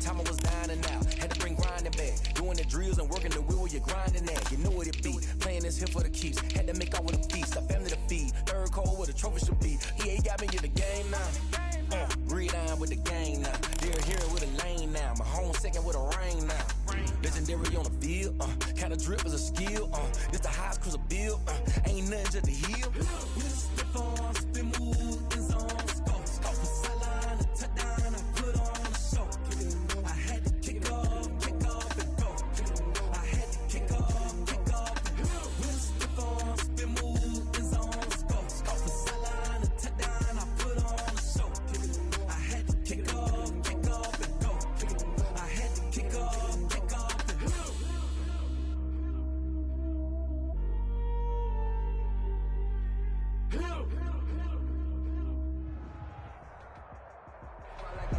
time I was down and out. Had to bring grinding back. Doing the drills and working the wheel where you're grinding at. You know what it be. Playing this here for the keeps. Had to make all with a feast. A family to feed. Third cold where the trophy should be. EA got me in the game now. Breathe on with the game now. They're here with a lane now. My home second with a rain now. Legendary on the field. Kinda drip is a skill. This the highest cruiser bill. Ain't nothing just to heal. Step on, spin move, in zone, scope. Scope the sideline, a touchdown, I put on a show. I had to kick off and go. I had to kick off and go. Step on, spin move, in zone, scope. Scope the sideline, a touchdown, I put on a show. I had to kick off and go. I had to kick off and go.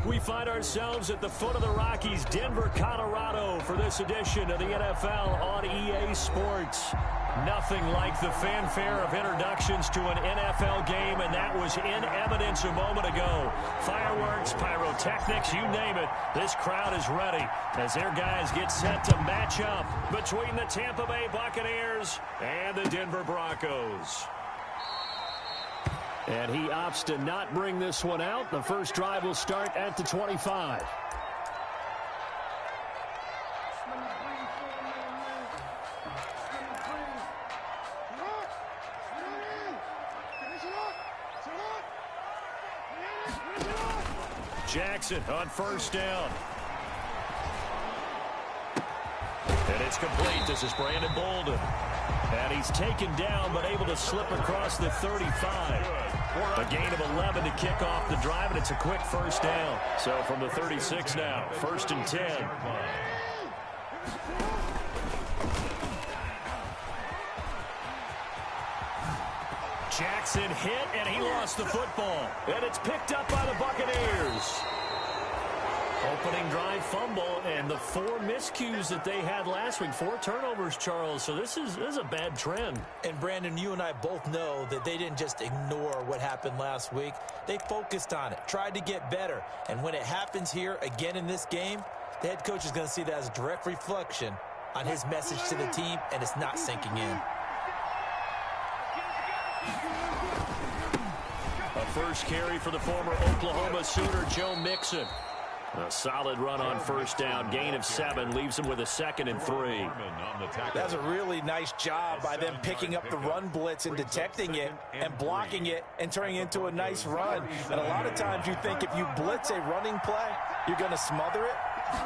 We find ourselves at the foot of the Rockies, Denver, Colorado, for this edition of the NFL on EA Sports. Nothing like the fanfare of introductions to an NFL game, and that was in evidence a moment ago. Fireworks, pyrotechnics, you name it. This crowd is ready as their guys get set to match up between the Tampa Bay Buccaneers and the Denver Broncos. And he opts to not bring this one out. The first drive will start at the 25. Jackson on first down. And it's complete. This is Brandon Bolden. And he's taken down but able to slip across the 35. A gain of 11 to kick off the drive, and it's a quick first down. So from the 36 now, 1st and 10. Jackson hit, and he lost the football. And it's picked up by the Buccaneers. Opening drive fumble, and the 4 miscues that they had last week, 4 turnovers, Charles. So this is a bad trend. And, Brandon, you and I both know that they didn't just ignore what happened last week. They focused on it, tried to get better. And when it happens here again in this game, the head coach is going to see that as a direct reflection on his message to the team, and it's not sinking in. A first carry for the former Oklahoma Sooner, Joe Mixon. A solid run on first down. Gain of 7 leaves him with a 2nd and 3. That's a really nice job by them picking up the run blitz and detecting it and blocking it and turning it into a nice run. And a lot of times you think if you blitz a running play, you're going to smother it.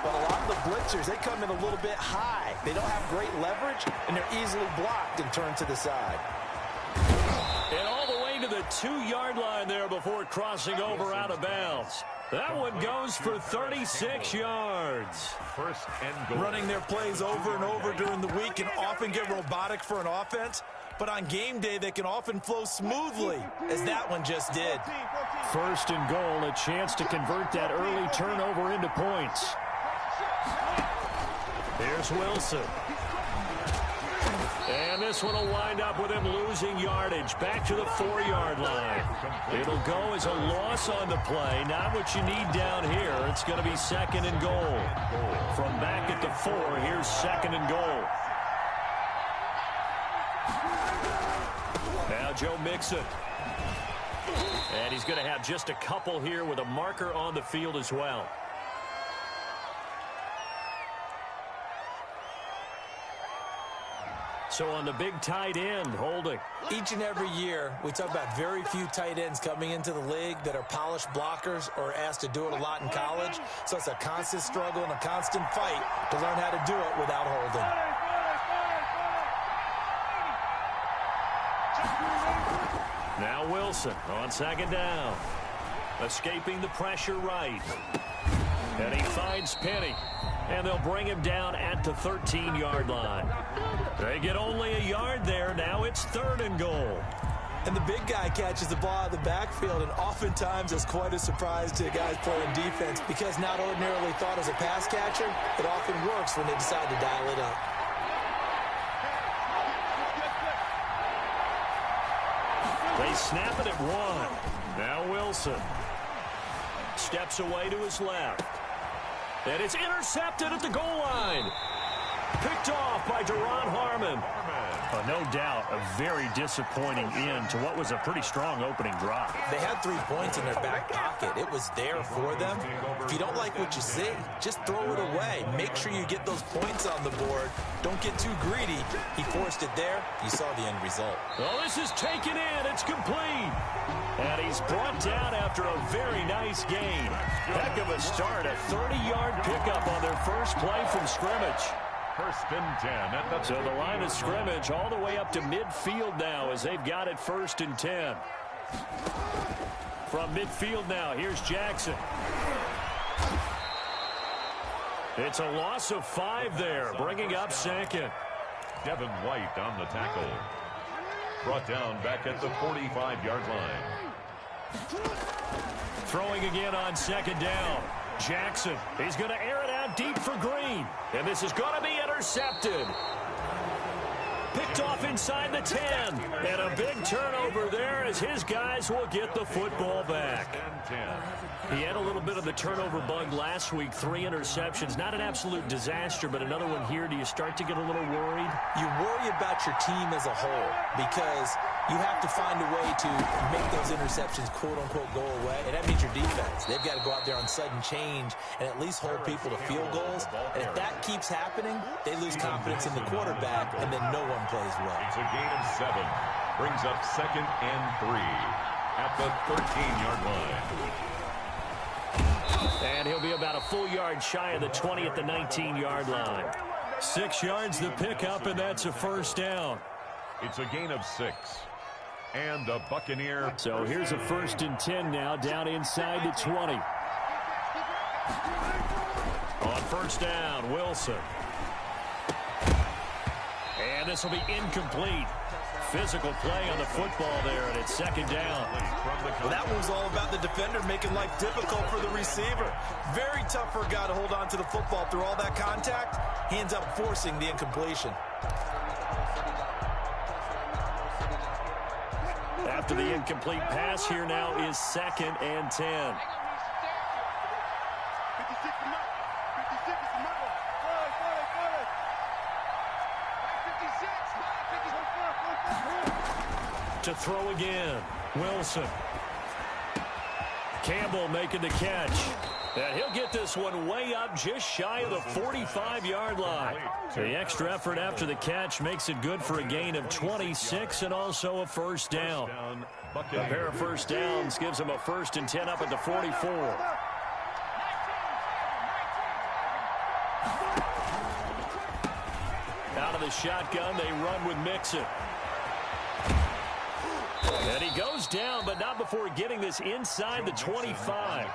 But a lot of the blitzers, they come in a little bit high. They don't have great leverage, and they're easily blocked and turned to the side. And all the way to the 2-yard line there before crossing over out of bounds. That one goes for 36 yards. 1st and goal. Running their plays over and over during the week can often get robotic for an offense, but on game day they can often flow smoothly, as that one just did. 1st and goal, a chance to convert that early turnover into points. Here's Wilson. And this one will wind up with him losing yardage back to the 4-yard line. It'll go as a loss on the play. Not what you need down here. It's going to be 2nd and goal. From back at the 4, here's 2nd and goal. Now Joe Mixon. And he's going to have just a couple here with a marker on the field as well. So on the big tight end, holding. Each and every year, we talk about very few tight ends coming into the league that are polished blockers or asked to do it a lot in college. So it's a constant struggle and a constant fight to learn how to do it without holding. Now Wilson on 2nd down. Escaping the pressure right. And he finds Penny. And they'll bring him down at the 13-yard line. They get only a yard there. Now it's 3rd and goal. And the big guy catches the ball out of the backfield, and oftentimes it's quite a surprise to guys playing defense because not ordinarily thought as a pass catcher, it often works when they decide to dial it up. They snap it at 1. Now Wilson steps away to his left. And it's intercepted at the goal line. Picked off by Duron Harmon. No doubt, a very disappointing end to what was a pretty strong opening drive. They had 3 points in their back pocket. It was there for them. If you don't like what you see, just throw it away. Make sure you get those points on the board. Don't get too greedy. He forced it there. You saw the end result. Well, this is taken in. It's complete. And he's brought down after a very nice gain. Heck of a start. A 30-yard pickup on their first play from scrimmage. First and 10. So the line of scrimmage all the way up to midfield now as they've got it first and 10. From midfield now, here's Jackson. It's a loss of 5 there, bringing up second. Devin White on the tackle. Brought down back at the 45-yard line. Throwing again on second down. Jackson, he's going to air it out deep for Green. And this is going to be intercepted. Picked off inside the 10. And a big turnover there as his guys will get the football back. He had a little bit of the turnover bug last week. 3 interceptions. Not an absolute disaster, but another one here. Do you start to get a little worried? You worry about your team as a whole because you have to find a way to make those interceptions, quote-unquote, go away. And that means your defense. They've got to go out there on sudden change and at least hold people to field goals. And if that keeps happening, they lose confidence in the quarterback, and then no one plays well. It's a gain of 7. Brings up second and 3 at the 13-yard line. And he'll be about a full yard shy of the 20 at the 19-yard line. 6 yards the pickup, and that's a first down. It's a gain of 6. And the Buccaneer. So here's a first and 10 now, down inside the 20. On first down, Wilson. And this will be incomplete. Physical play on the football there, and it's second down. Well, that one was all about the defender making life difficult for the receiver. Very tough for a guy to hold on to the football through all that contact. He ends up forcing the incompletion. After the incomplete pass, here now is second and 10. To throw again, Wilson. Campbell making the catch. And he'll get this one way up just shy of the 45-yard line. The extra effort after the catch makes it good for a gain of 26 and also a first down. A pair of first downs gives him a first and 10 up at the 44. Out of the shotgun, they run with Mixon. And he goes down, but not before getting this inside the 25.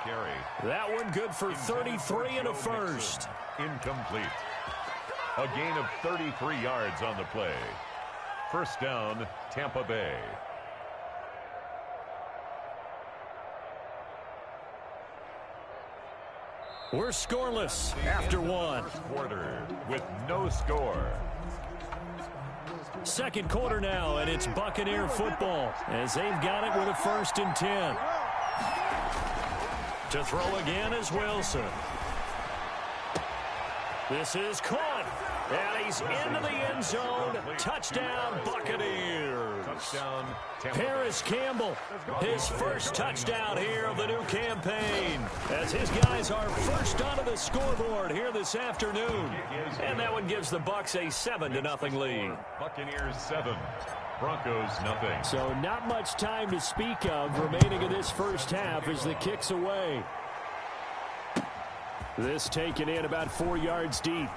That one good for 33 and a first. Incomplete. A gain of 33 yards on the play. First down, Tampa Bay. We're scoreless after one. Quarter with no score. Second quarter now, and it's Buccaneer football as they've got it with a first and 10. To throw again is Wilson. This is caught, and he's into the end zone. Touchdown, Buccaneers. Touchdown, Paris Campbell, his first touchdown here of the new campaign, as his guys are first onto the scoreboard here this afternoon. And that one gives the Bucs a 7-0 lead. Buccaneers 7, Broncos nothing. So not much time to speak of remaining in this first half as the kick's away. This taken in about 4 yards deep.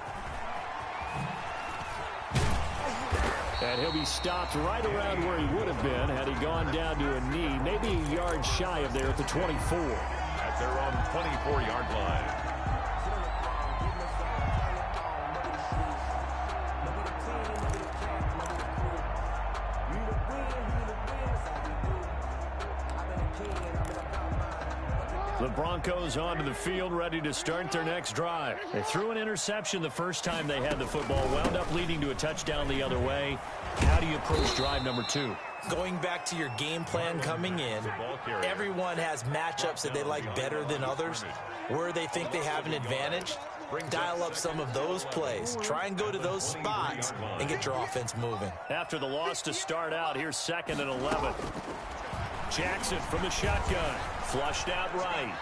And he'll be stopped right around where he would have been had he gone down to a knee, maybe a yard shy of there at the 24. At their own 24-yard line. The Broncos onto the field, ready to start their next drive. They threw an interception the first time they had the football, wound up leading to a touchdown the other way. How do you approach drive number 2? Going back to your game plan coming in, everyone has matchups that they like better than others. Where they think they have an advantage, dial up some of those plays. Try and go to those spots and get your offense moving. After the loss to start out, here's 2nd and 11. Jackson from the shotgun. Flushed out right.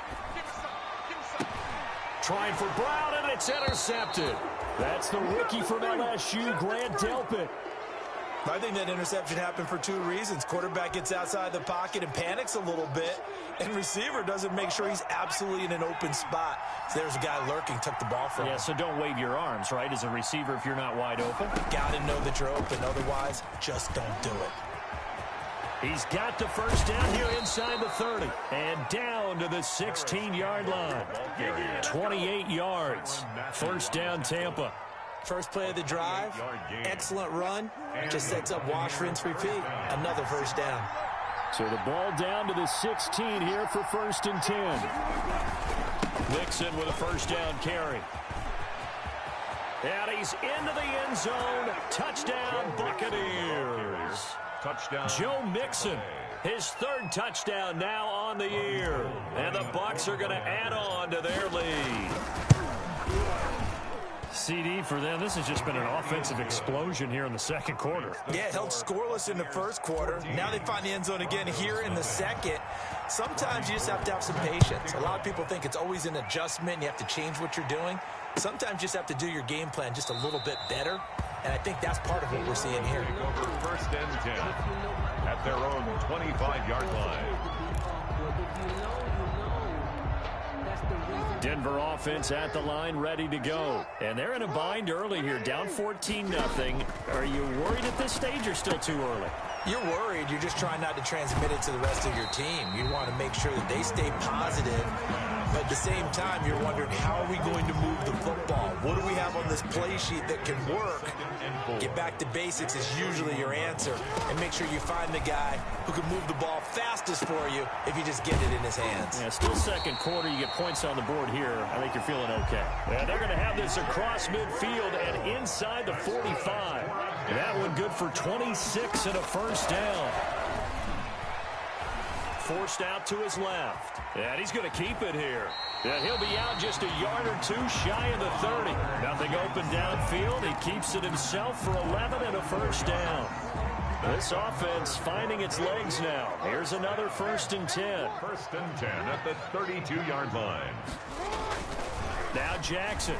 Trying for Brown, and it's intercepted. That's the rookie from LSU, Grant Delpit. I think that interception happened for 2 reasons. Quarterback gets outside the pocket and panics a little bit, and receiver doesn't make sure he's absolutely in an open spot. So there's a guy lurking, took the ball from him. Yeah, so don't wave your arms, right, as a receiver if you're not wide open. Got to know that you're open. Otherwise, just don't do it. He's got the first down here inside the 30. And down to the 16-yard line. 28 yards. First down, Tampa. First play of the drive, excellent run, just sets up wash, rinse, repeat. Another first down. So the ball down to the 16 here for 1st and 10. Mixon with a first down carry. And he's into the end zone. Touchdown, Buccaneers. Touchdown. Joe Mixon, his 3rd touchdown now on the year. And the Bucs are going to add on to their lead. CD for them. This has just been an offensive explosion here in the 2nd quarter. Yeah, held scoreless in the 1st quarter. Now they find the end zone again here in the 2nd. Sometimes you just have to have some patience. A lot of people think it's always an adjustment. You have to change what you're doing. Sometimes you just have to do your game plan just a little bit better. And I think that's part of what we're seeing here. Over 1st and 10 at their own 25-yard line. Denver offense at the line, ready to go. And they're in a bind early here, down 14-0. Are you worried at this stage or still too early? You're worried. You're just trying not to transmit it to the rest of your team. You want to make sure that they stay positive. But at the same time, you're wondering, how are we going to move the football? What do we have on this play sheet that can work? Get back to basics is usually your answer. And make sure you find the guy who can move the ball fastest for you if you just get it in his hands. Yeah, still 2nd quarter. You get points on the board here. I think you're feeling okay. Yeah, they're going to have this across midfield and inside the 45. That one good for 26 and a first down. Forced out to his left. And he's going to keep it here. And he'll be out just a yard or 2 shy of the 30. Nothing open downfield. He keeps it himself for 11 and a first down. This offense finding its legs now. Here's another 1st and 10. 1st and 10 at the 32-yard line. Now Jackson.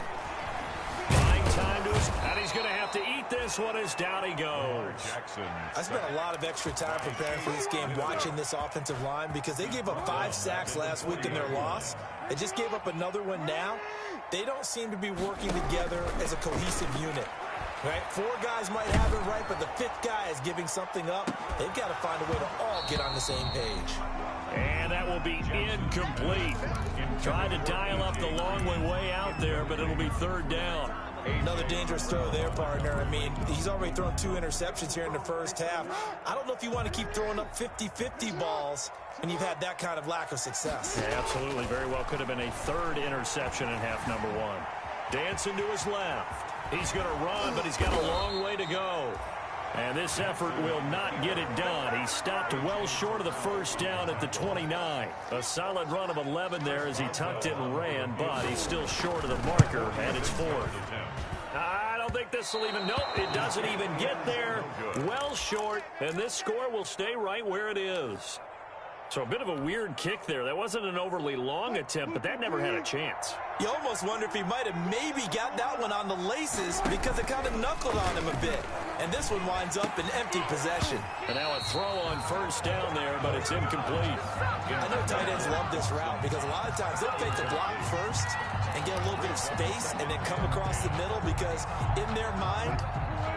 Buying time to his, and he's going to have to eat this one as down he goes. Jackson. I spent a lot of extra time preparing for this game, watching this offensive line, because they gave up 5 sacks last week in their loss. They just gave up another one now. They don't seem to be working together as a cohesive unit. Right? 4 guys might have it right, but the 5th guy is giving something up. They've got to find a way to all get on the same page. And that will be incomplete. Trying to dial up the long one way out there, but it'll be 3rd down. Another dangerous throw there, partner. I mean, he's already thrown 2 interceptions here in the 1st half. I don't know if you want to keep throwing up 50-50 balls when you've had that kind of lack of success. Yeah, absolutely. Very well could have been a 3rd interception in half number 1. Dancing to his left. He's going to run, but he's got a long way to go. And this effort will not get it done. He stopped well short of the first down at the 29. A solid run of 11 there as he tucked it and ran, but he's still short of the marker, and it's 4th. I don't think this will even, nope, it doesn't even get there. Well short, and this score will stay right where it is. So a bit of a weird kick there. That wasn't an overly long attempt, but that never had a chance. You almost wonder if he might have maybe got that one on the laces because it kind of knuckled on him a bit. And this one winds up in empty possession. And now a throw on first down there, but it's incomplete. I know tight ends love this route because a lot of times they'll fake the block first and get a little bit of space and then come across the middle because in their mind,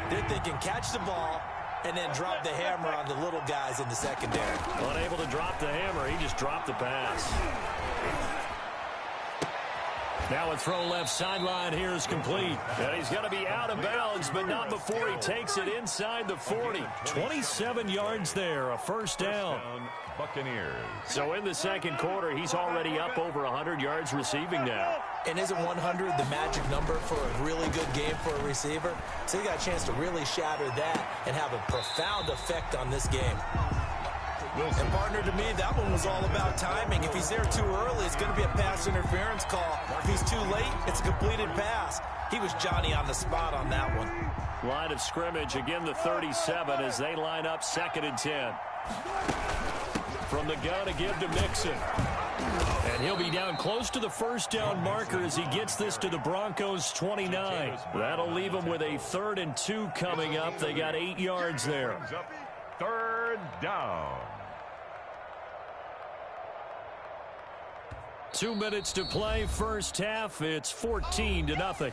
they're thinking catch the ball and then drop the hammer on the little guys in the secondary. Unable to drop the hammer, he just dropped the pass. Now a throw left sideline here is complete. And he's going to be out of bounds, but not before he takes it inside the 40. 27 yards there, a first down. Buccaneers. So in the second quarter, he's already up over 100 yards receiving now. And isn't 100 the magic number for a really good game for a receiver? So he got a chance to really shatter that and have a profound effect on this game. Wilson. And partner, to me, that one was all about timing. If he's there too early, it's going to be a pass interference call. If he's too late, it's a completed pass. He was Johnny on the spot on that one. Line of scrimmage, again the 37 as they line up 2nd and 10. From the gun to give to Mixon. And he'll be down close to the first down marker as he gets this to the Broncos 29. That'll leave him with a 3rd and 2 coming up. They got 8 yards there. 3rd down. 2 minutes to play, first half. It's 14-0.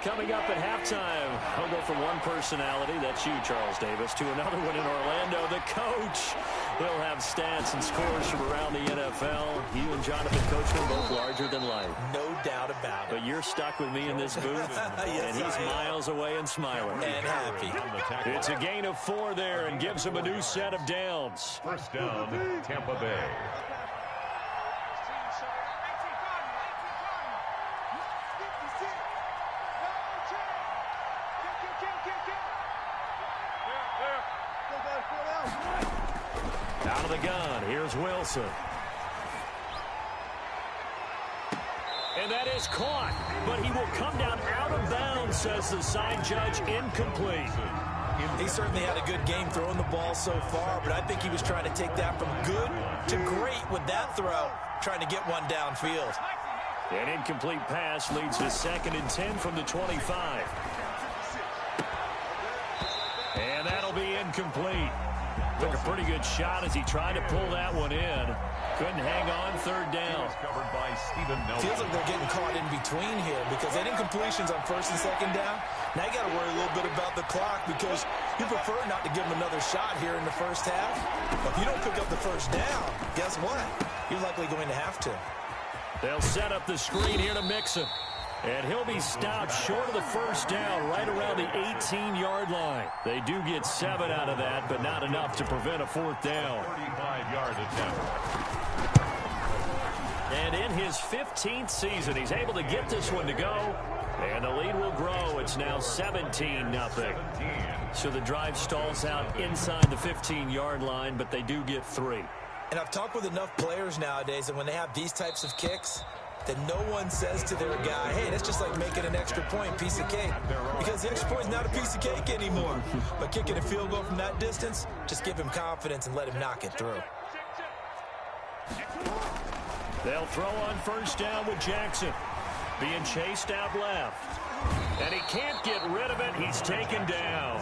Coming up at halftime, I'll go from one personality, that's you, Charles Davis, to another one in Orlando, the coach. He'll have stats and scores from around the NFL. You and Jonathan Coachman both larger than life. No doubt about it. But you're stuck with me in this booth, yes, and he's miles away and smiling. And happy. It's a gain of 4 there and gives him a new set of downs. First down, Tampa Bay. Out of the gun, here's Wilson. And that is caught, but he will come down out of bounds, says the side judge, incomplete. He certainly had a good game throwing the ball so far, but I think he was trying to take that from good to great with that throw, trying to get one downfield. An incomplete pass leads to 2nd and 10 from the 25. And that'll be incomplete. Took a pretty good shot as he tried to pull that one in. Couldn't hang on, 3rd down. Covered by Stephen Nelson. Feels like they're getting caught in between here because that incompletion's on 1st and 2nd down. Now you got to worry a little bit about the clock because you prefer not to give him another shot here in the first half. But if you don't pick up the first down, guess what? You're likely going to have to. They'll set up the screen here to Mixon. And he'll be stopped short of the first down right around the 18-yard line. They do get 7 out of that, but not enough to prevent a 4th down. 35-yard attempt. And in his 15th season, he's able to get this one to go. And the lead will grow. It's now 17-0. So the drive stalls out inside the 15-yard line, but they do get 3. And I've talked with enough players nowadays, and when they have these types of kicks, that no one says to their guy, hey, that's just like making an extra point, piece of cake. Because the extra point is not a piece of cake anymore. But kicking a field goal from that distance, just give him confidence and let him knock it through. They'll throw on first down with Jackson. Being chased out left. And he can't get rid of it. He's taken down.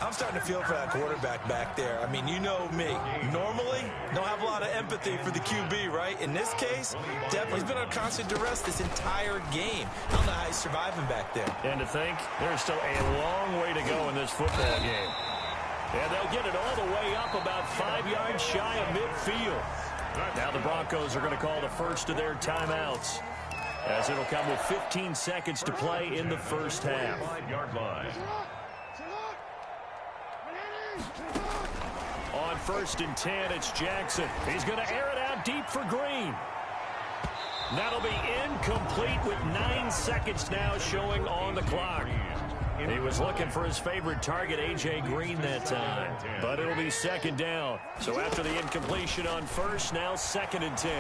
I'm starting to feel for that quarterback back there. I mean, you know me. Normally, don't have a lot of empathy for the QB, right? In this case, definitely he's been on constant duress this entire game. I don't know how he's surviving back there. And to think, there's still a long way to go in this football game. And they'll get it all the way up about 5 yards shy of midfield. Now the Broncos are going to call the first of their timeouts, as it'll come with 15 seconds to play in the first half. 5-yard line. On 1st and 10, it's Jackson. He's going to air it out deep for Green. That'll be incomplete with 9 seconds now showing on the clock. He was looking for his favorite target, A.J. Green, that time. But it'll be 2nd down. So after the incompletion on 1st, now 2nd and 10.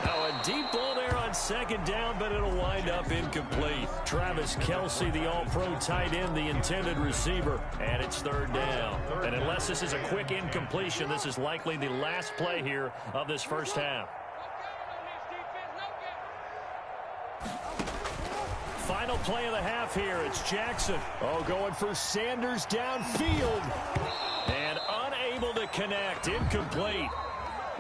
Now a deep ball there on 2nd down, but it'll wind up incomplete. Travis Kelce, the all-pro tight end, the intended receiver, and it's 3rd down. And unless this is a quick incompletion, this is likely the last play here of this first half. Final play of the half here. It's Jackson. Oh, going for Sanders downfield. And unable to connect. Incomplete.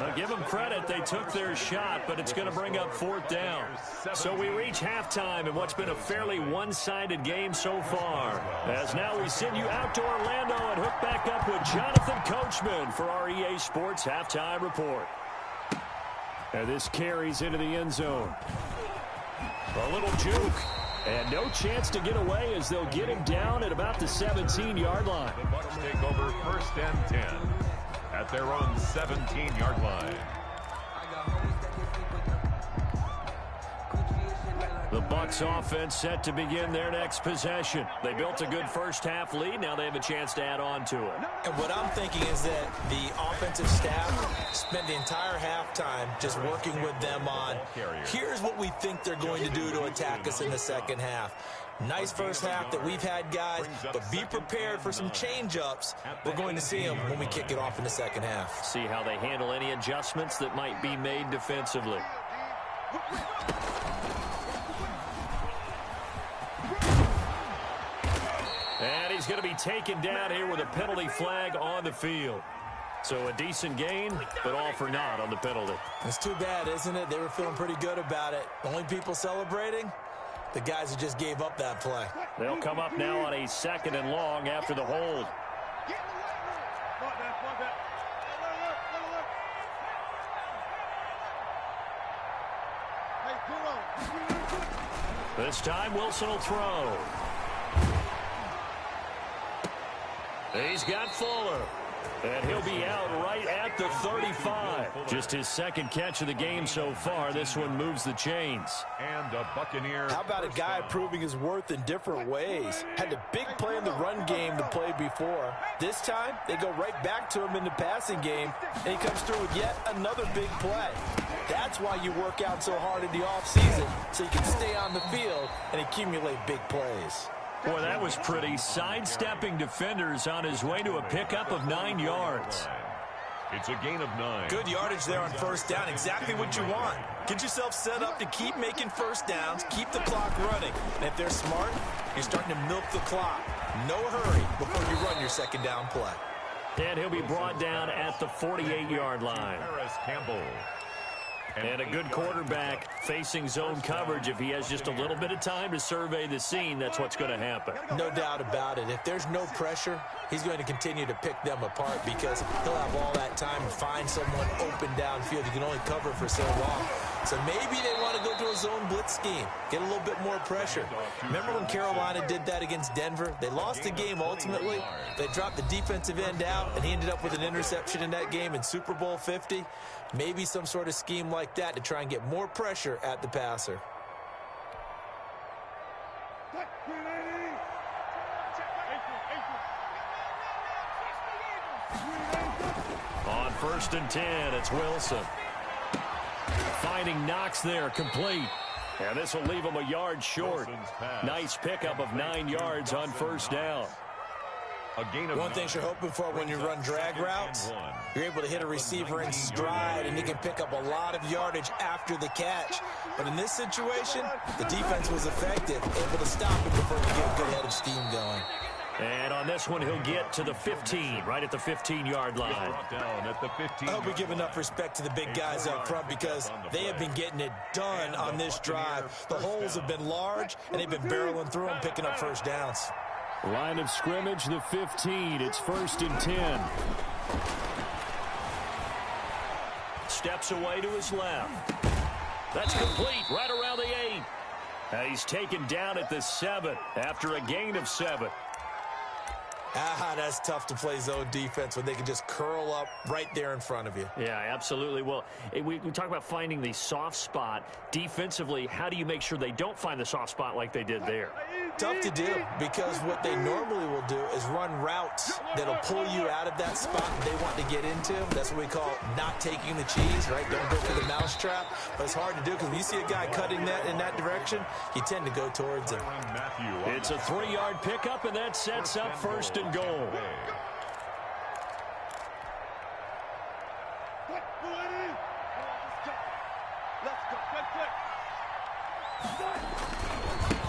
I'll give them credit. They took their shot, but it's going to bring up 4th down. So we reach halftime in what's been a fairly one-sided game so far. As now we send you out to Orlando and hook back up with Jonathan Coachman for our EA Sports Halftime Report. And this carries into the end zone. A little juke. And no chance to get away as they'll get him down at about the 17-yard line. The Bucs take over 1st and 10 at their own 17-yard line. The Bucs offense set to begin their next possession. They built a good first-half lead. Now they have a chance to add on to it. And what I'm thinking is that the offensive staff spent the entire halftime just working with them on, here's what we think they're going to do to attack us in the second half. Nice first half that we've had, guys, but be prepared for some change-ups. We're going to see them when we kick it off in the second half. See how they handle any adjustments that might be made defensively. And he's going to be taken down here with a penalty flag on the field. So a decent gain, but all for naught on the penalty. It's too bad, isn't it? They were feeling pretty good about it. Only people celebrating? The guys who just gave up that play. They'll come up now on a 2nd and long after the hold. This time Wilson will throw. He's got Fuller. And he'll be out right at the 35. Just his 2nd catch of the game so far. This one moves the chains. And a Buccaneer. How about a guy proving his worth in different ways? Had a big play in the run game the play before. This time, they go right back to him in the passing game, and he comes through with yet another big play. That's why you work out so hard in the offseason, so you can stay on the field and accumulate big plays. Boy, that was pretty. Sidestepping defenders on his way to a pickup of 9 yards. It's a gain of 9. Good yardage there on 1st down. Exactly what you want. Get yourself set up to keep making 1st downs, keep the clock running. And if they're smart, you're starting to milk the clock. No hurry before you run your 2nd down play. And he'll be brought down at the 48-yard line. Harris Campbell. And a good quarterback facing zone coverage. If he has just a little bit of time to survey the scene, that's what's going to happen. No doubt about it. If there's no pressure, he's going to continue to pick them apart because he'll have all that time to find someone open downfield. You can only cover for so long. So maybe they want to go to a zone blitz scheme, get a little bit more pressure. Remember when Carolina did that against Denver? They lost the game ultimately. They dropped the defensive end out, and he ended up with an interception in that game in Super Bowl 50. Maybe some sort of scheme like that to try and get more pressure at the passer. On 1st and 10, it's Wilson. Finding Knox there, complete. And this will leave him a yard short. Nice pickup of 9 yards on 1st down. One thing you're hoping for when you run drag routes, you're able to hit a receiver in stride, and he can pick up a lot of yardage after the catch. But in this situation, the defense was effective, able to stop him before he could get a good head of steam going. And on this one, he'll get to the 15, right at the 15-yard line. I hope we give enough respect to the big guys up front because they have been getting it done on this drive. The holes have been large, and they've been barreling through them, picking up 1st downs. Line of scrimmage, the 15. It's 1st and 10. Steps away to his left. That's complete, right around the 8. And he's taken down at the 7 after a gain of 7. That's tough to play zone defense when they can just curl up right there in front of you. Yeah, absolutely. Well, we talk about finding the soft spot. Defensively, how do you make sure they don't find the soft spot like they did there? Tough to do because what they normally will do is run routes that'll pull you out of that spot they want to get into. That's what we call not taking the cheese, right? Don't go for the mousetrap. But it's hard to do because when you see a guy cutting that in that direction, you tend to go towards him. It's a 3-yard pickup, and that sets up 1st and goal.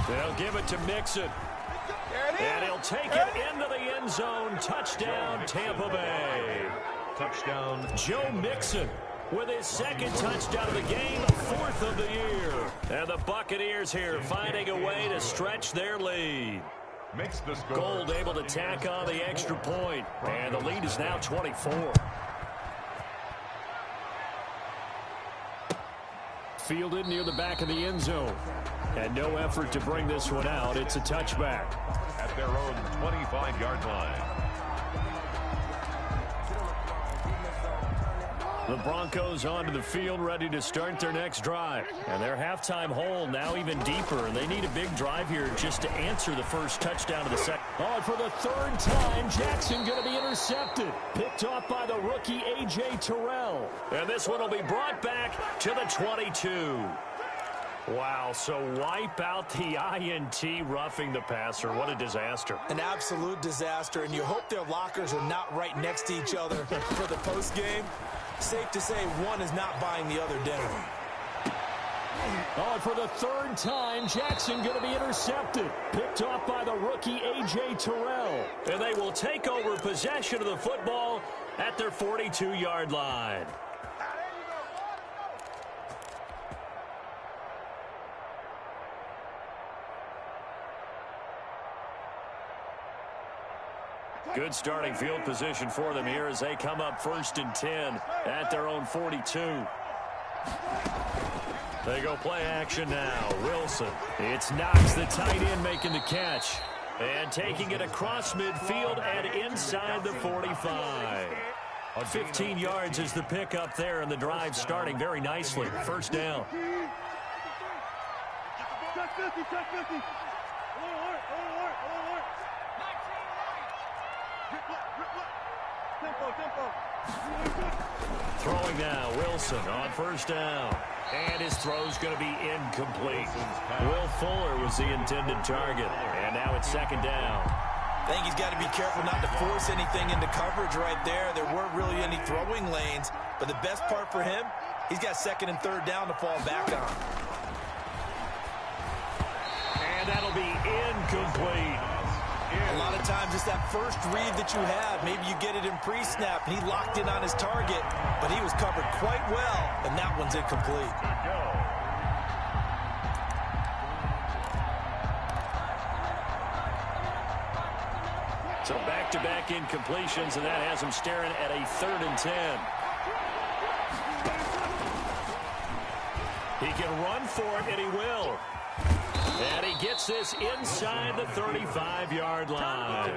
They'll give it to Mixon. And he'll take it into the end zone. Touchdown, Tampa Bay. Touchdown, Joe Mixon. with his second touchdown of the game, fourth of the year. And the Buccaneers here finding a way to stretch their lead. Makes the score. Gold able to tack on the extra point, and the lead is now 24. Fielded near the back of the end zone. And no effort to bring this one out. It's a touchback. At their own 25-yard line. The Broncos onto the field, ready to start their next drive. And their halftime hole now even deeper. And they need a big drive here just to answer the first touchdown of the second. Oh, and for the third time, Jackson going to be intercepted. Picked off by the rookie A.J. Terrell. And this one will be brought back to the 22. Wow, so wipe out the INT, roughing the passer. What a disaster. An absolute disaster, and you hope their lockers are not right next to each other for the postgame. Safe to say one is not buying the other dinner. Oh, and for the third time, Jackson going to be intercepted. Picked off by the rookie A.J. Terrell. And they will take over possession of the football at their 42-yard line. Good starting field position for them here as they come up 1st and 10 at their own 42. They go play action now. Wilson. It's Knox, the tight end, making the catch. And taking it across midfield and inside the 45. 15 yards is the pickup there, and the drive starting very nicely. First down. Throwing now, Wilson on first down. And his throw's going to be incomplete. Will Fuller was the intended target. And now it's second down. I think he's got to be careful not to force anything into coverage right there. There weren't really any throwing lanes. But the best part for him, he's got second and third down to fall back on. And that'll be incomplete. A lot of times it's that first read that you have. Maybe you get it in pre-snap, and he locked in on his target, but he was covered quite well, and that one's incomplete. So back-to-back incompletions, and that has him staring at a 3rd and 10. He can run for it, and he will. And he gets this inside the 35-yard line.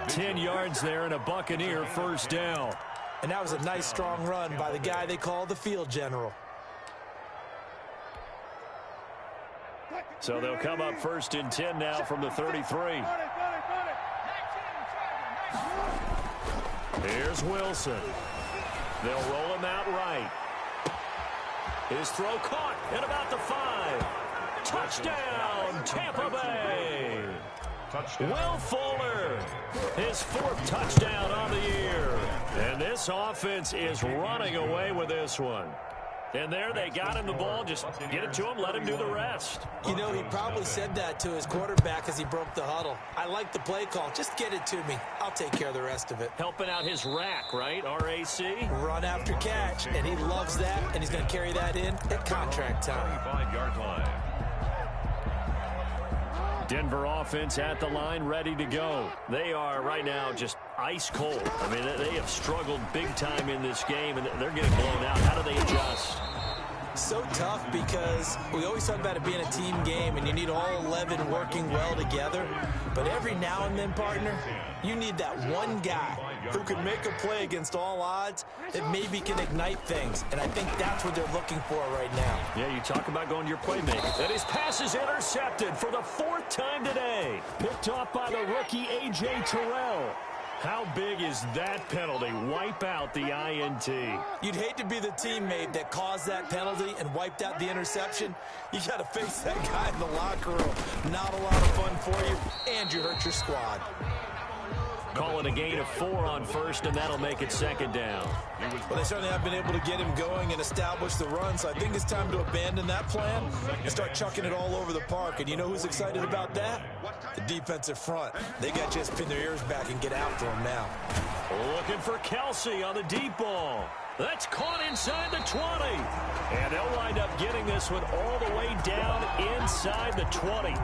10 yards there and a Buccaneer first down. And that was a nice, strong run by the guy they call the field general. So they'll come up 1st and 10 now from the 33. Here's Wilson. They'll roll him out right. His throw caught at about the 5. Touchdown, Tampa Bay. Will Fuller, his 4th touchdown on the year. And this offense is running away with this one. And there they got him the ball. Just get it to him, let him do the rest. You know, he probably said that to his quarterback as he broke the huddle. I like the play call. Just get it to me. I'll take care of the rest of it. Helping out his rack, right? R-A-C? Run after catch, and he loves that, and he's going to carry that in at contract time. 25-yard line. Denver offense at the line, ready to go. They are right now just ice cold. I mean, they have struggled big time in this game, and they're getting blown out. How do they adjust? So tough because we always talk about it being a team game, and you need all 11 working well together. But every now and then, partner, you need that one guy who can make a play against all odds that maybe can ignite things. And I think that's what they're looking for right now. Yeah, you talk about going to your playmaker. And his pass is intercepted for the 4th time today. Picked off by the rookie A.J. Terrell. How big is that penalty? Wipe out the INT. You'd hate to be the teammate that caused that penalty and wiped out the interception. You got to face that guy in the locker room. Not a lot of fun for you, and you hurt your squad. Call it a gain of 4 on first, and that'll make it second down. Well, they certainly have been able to get him going and establish the run, so I think it's time to abandon that plan and start chucking it all over the park. And you know who's excited about that? The defensive front. They got to just pin their ears back and get after him now. Looking for Kelsey on the deep ball. That's caught inside the 20. And they'll wind up getting this one all the way down inside the 20.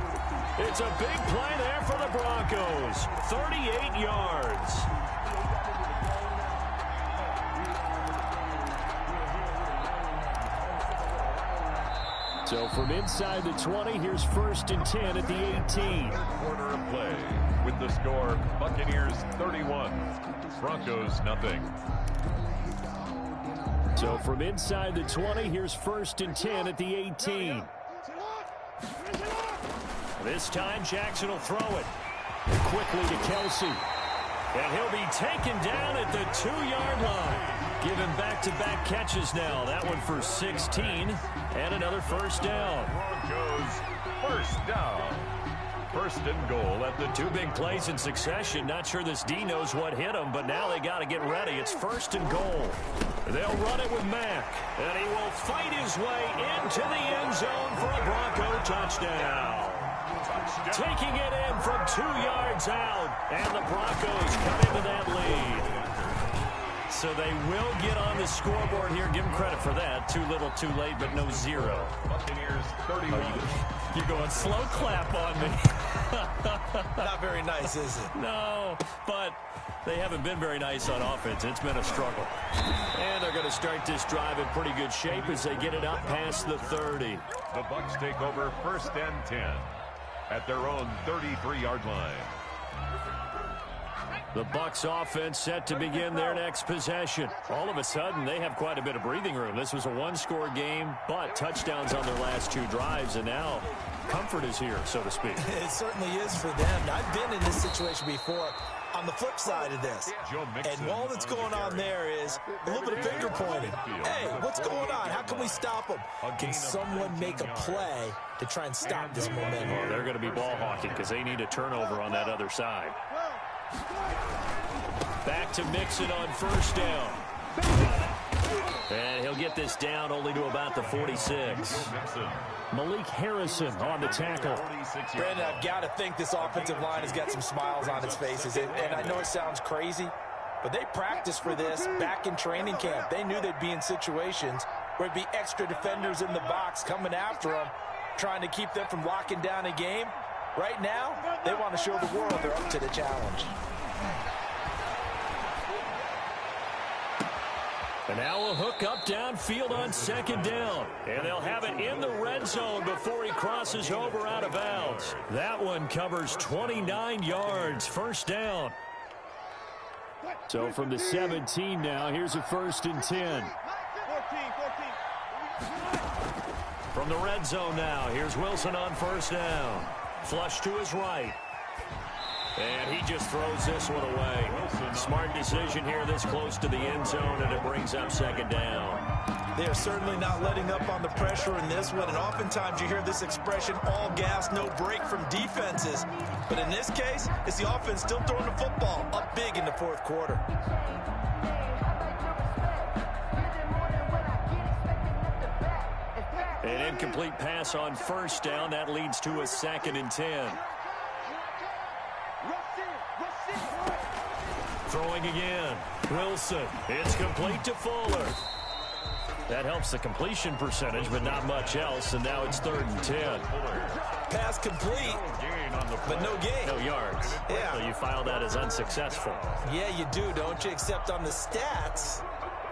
It's a big play there for the Broncos. 38 yards. So from inside the 20, here's 1st and 10 at the 18. Quarter of play with the score Buccaneers 31, Broncos nothing. So from inside the 20, here's 1st and 10 at the 18. This time Jackson will throw it quickly to Kelsey. And he'll be taken down at the 2-yard line. Given back-to-back catches now. That one for 16 and another first down. Broncos first down. 1st and goal at the 2 big plays in succession. Not sure this D knows what hit him, but now they got to get ready. It's 1st and goal. They'll run it with Mack, and he will fight his way into the end zone for a Bronco touchdown. Taking it in from 2 yards out, and the Broncos come into that lead. So they will get on the scoreboard here. Give them credit for that. Too little, too late, but no 0. Buccaneers 31. You're going slow clap on me. Not very nice, is it? No, but they haven't been very nice on offense. It's been a struggle. And they're going to start this drive in pretty good shape as they get it up past the 30. The Bucs take over 1st and 10 at their own 33-yard line. The Bucs offense set to begin their next possession. All of a sudden, they have quite a bit of breathing room. This was a 1-score game, but touchdowns on their last 2 drives, and now comfort is here, so to speak. It certainly is for them. I've been in this situation before on the flip side of this. And all that's going on there is a little bit of finger pointing. Hey, what's going on? How can we stop them? Can someone make a play to try and stop this momentum? Well, they're going to be ball hawking because they need a turnover on that other side. Back to Mixon on 1st down. And he'll get this down only to about the 46. Malik Harrison on the tackle. Brandon, I've got to think this offensive line has got some smiles on its faces. And I know it sounds crazy, but they practiced for this back in training camp. They knew they'd be in situations where it'd be extra defenders in the box coming after them, trying to keep them from locking down a game. Right now, they want to show the world they're up to the challenge. And now a hook up downfield on 2nd down. And they'll have it in the red zone before he crosses over out of bounds. That one covers 29 yards. 1st down. So from the 17 now, here's a 1st and 10. From the red zone now, here's Wilson on 1st down. Flush to his right. And he just throws this one away. Smart decision here this close to the end zone, and it brings up 2nd down. They are certainly not letting up on the pressure in this one, and oftentimes you hear this expression, all gas, no break from defenses. But in this case, it's the offense still throwing the football up big in the 4th quarter. An incomplete pass on 1st down. That leads to a 2nd and 10. Throwing again. Wilson. It's complete to Fuller. That helps the completion percentage, but not much else. And now it's 3rd and 10. Pass complete, but no gain. No yards. Yeah. So you file that as unsuccessful. Yeah, you do, don't you? Except on the stats,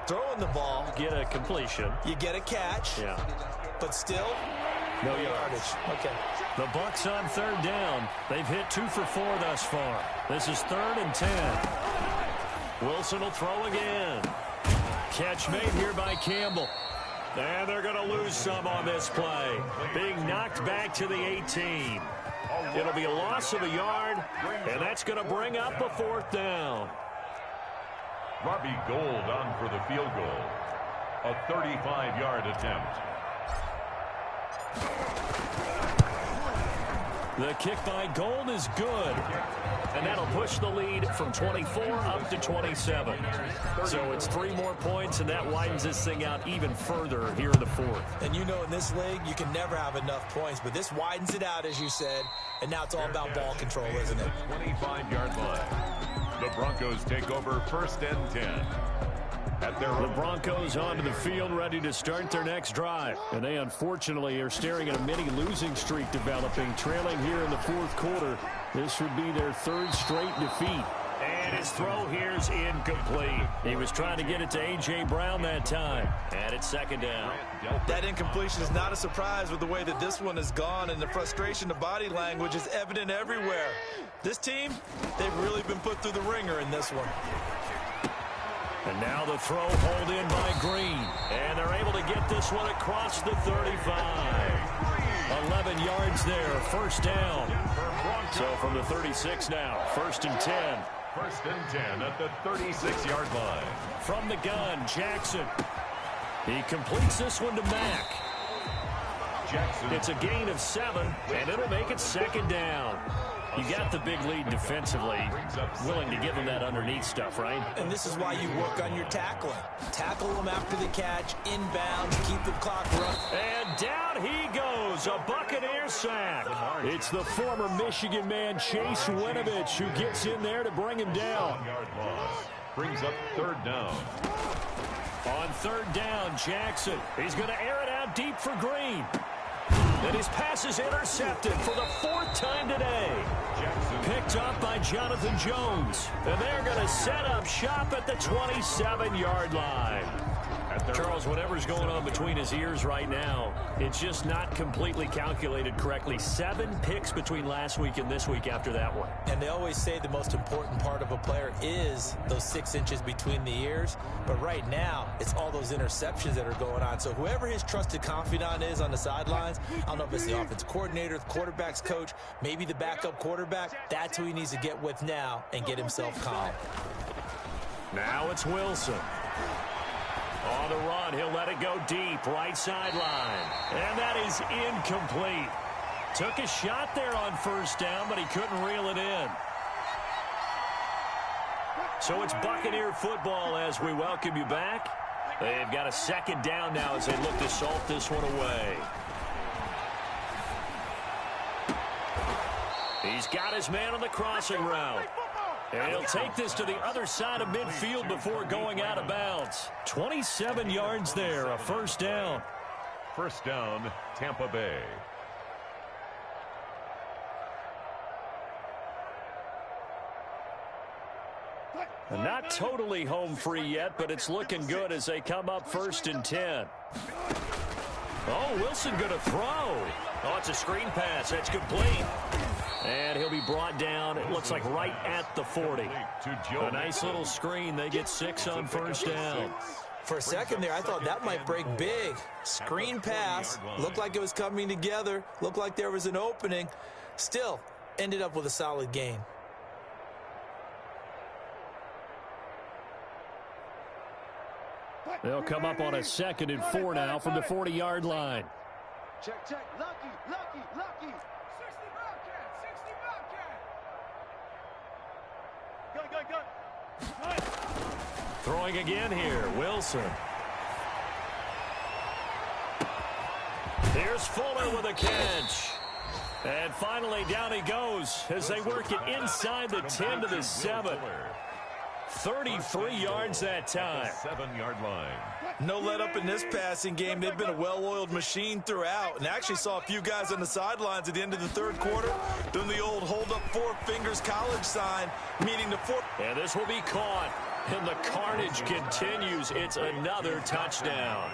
throwing the ball. Get a completion. You get a catch. Yeah. But still, no yardage. Okay. The Bucs on 3rd down. They've hit 2 for 4 thus far. This is 3rd and 10. Wilson will throw again. Catch made here by Campbell. And they're going to lose some on this play. Being knocked back to the 18. It'll be a loss of a yard, and that's going to bring up a 4th down. Robbie Gould on for the field goal. A 35-yard attempt. The kick by Gould is good. And that'll push the lead from 24 up to 27. So it's 3 more points, and that widens this thing out even further here in the 4th. And you know in this league, you can never have enough points, but this widens it out, as you said, and now it's all about ball control, isn't it? 25-yard line. The Broncos take over 1st and 10. at their The Broncos onto the field, ready to start their next drive. And they unfortunately are staring at a mini losing streak developing, trailing here in the fourth quarter. This would be their third straight defeat. And his throw here is incomplete. He was trying to get it to A.J. Brown that time. And it's second down. That incompletion is not a surprise with the way that this one has gone, and the frustration, the body language is evident everywhere. This team, they've really been put through the ringer in this one. And now the throw pulled in by Green. And they're able to get this one across the 35. 11 yards there, first down. So from the 36 now, 1st and 10. 1st and 10 at the 36-yard line. From the gun, Jackson. He completes this one to Mack. Jackson. It's a gain of 7, and it'll make it second down. You got the big lead defensively, willing to give them that underneath stuff, right? And this is why you work on your tackling. Tackle them after the catch, inbound, keep the clock running. And down he goes, a Buccaneer sack. It's the former Michigan man, Chase Winovich, who gets in there to bring him down. 1-yard loss. Brings up 3rd down. On 3rd down, Jackson. He's going to air it out deep for Green. And his pass is intercepted for the 4th time today. Jackson. Picked up by Jonathan Jones. And they're going to set up shop at the 27-yard line. Charles, whatever's going on between his ears right now, it's just not completely calculated correctly. 7 picks between last week and this week after that one. And they always say the most important part of a player is those 6 inches between the ears. But right now, it's all those interceptions that are going on. So whoever his trusted confidant is on the sidelines, I don't know if it's the offense coordinator, the quarterback's coach, maybe the backup quarterback, that's who he needs to get with now and get himself calm. Now it's Wilson. On the run, he'll let it go deep, right sideline. And that is incomplete. Took a shot there on 1st down, but he couldn't reel it in. So it's Buccaneer football as we welcome you back. They've got a 2nd down now as they look to salt this one away. He's got his man on the crossing route. And he'll take this to the other side of midfield before going out of bounds. 27 yards there, a 1st down. 1st down, Tampa Bay. Not totally home free yet, but it's looking good as they come up 1st and 10. Oh, Wilson going to throw. Oh, it's a screen pass. That's complete. And he'll be brought down, it looks like right at the 40. A nice little screen. They get 6 on 1st down. For a second there, I thought that might break big. Screen pass. Looked like it was coming together. Looked like there was an opening. Still, ended up with a solid gain. They'll come up on a 2nd and 4 now from the 40-yard line. Check. Lucky. 60 Bobcat. Go. Throwing again here, Wilson. Here's Fuller with a catch. And finally down he goes as they work it inside the 10 to the 7. 33 yards that time. 7-yard line. No let up in this passing game. They've been a well-oiled machine throughout, and actually saw a few guys on the sidelines at the end of the 3rd quarter doing the old hold up 4 fingers college sign, meaning the 4. And this will be caught, and the carnage continues. It's another touchdown.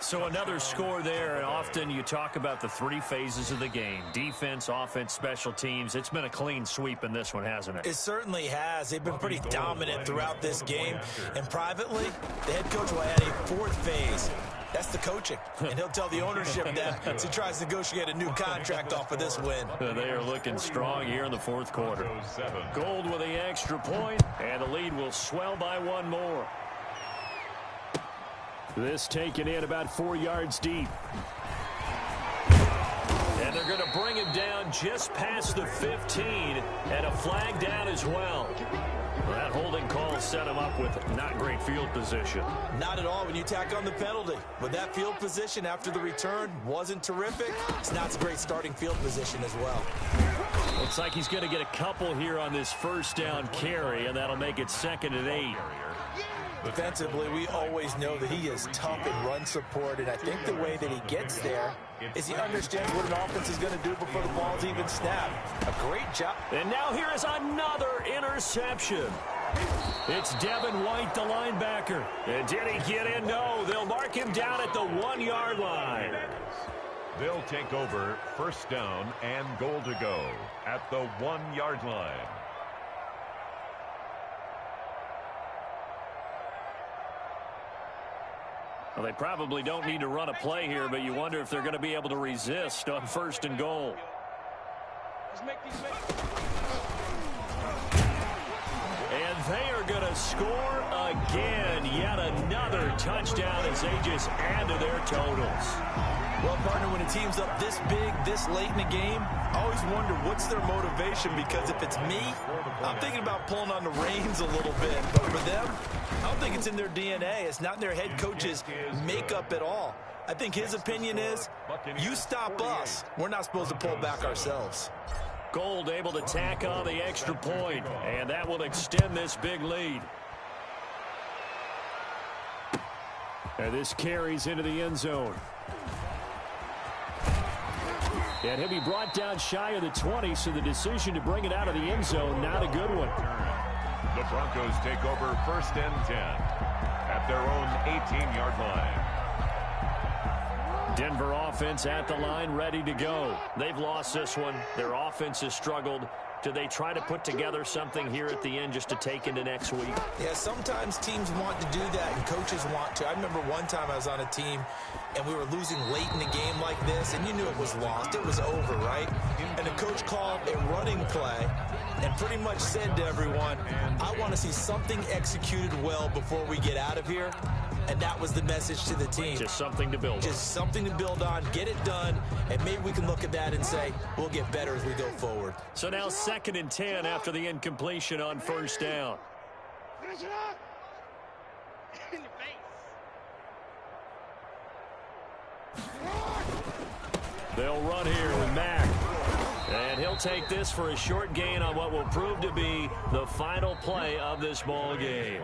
So another score there, and often you talk about the 3 phases of the game. Defense, offense, special teams. It's been a clean sweep in this one, hasn't it? It certainly has. They've been pretty dominant throughout this game. And privately, the head coach will add a 4th phase. That's the coaching. And he'll tell the ownership that as he tries to negotiate a new contract off of this win. They are looking strong here in the 4th quarter. Gold with the extra point, and the lead will swell by 1 more. This taken in about 4 yards deep. And they're going to bring him down just past the 15, and a flag down as well. That holding call set him up with not great field position. Not at all when you tack on the penalty. But that field position after the return wasn't terrific. It's not a great starting field position as well. Looks like he's going to get a couple here on this 1st down carry, and that'll make it 2nd and 8. Defensively, we always know that he is tough in run support, and I think the way that he gets there is he understands what an offense is going to do before the ball's even snapped. A great job. And now here is another interception. It's Devin White, the linebacker. And did he get in? No, they'll mark him down at the 1-yard line. They'll take over first down and goal to go at the 1-yard line. Well, they probably don't need to run a play here, but you wonder if they're going to be able to resist on first and goal. And they are going to score again. Yet another touchdown as they just add to their totals. Well, partner, when a team's up this big, this late in the game, I always wonder what's their motivation, because if it's me, I'm thinking about pulling on the reins a little bit. But for them, I don't think it's in their DNA. It's not in their head coach's makeup at all. I think his opinion is, you stop us, we're not supposed to pull back ourselves. Gold able to tack on the extra point, and that will extend this big lead. And this carries into the end zone. And he'll be brought down shy of the 20, so the decision to bring it out of the end zone, not a good one. The Broncos take over first and 10 at their own 18-yard line. Denver offense at the line, ready to go. They've lost this one. Their offense has struggled. Do they try to put together something here at the end just to take into next week? Yeah, sometimes teams want to do that and coaches want to. I remember one time I was on a team and we were losing late in the game like this, and you knew it was lost. It was over, right? And the coach called a running play and pretty much said to everyone, I want to see something executed well before we get out of here. And that was the message to the team. Just something to build on. Just something to build on, get it done, and maybe we can look at that and say, we'll get better as we go forward. So now 2nd and 10 after the incompletion on first down. Finish it up. In your face. They'll run here with Mack. And he'll take this for a short gain on what will prove to be the final play of this ball game.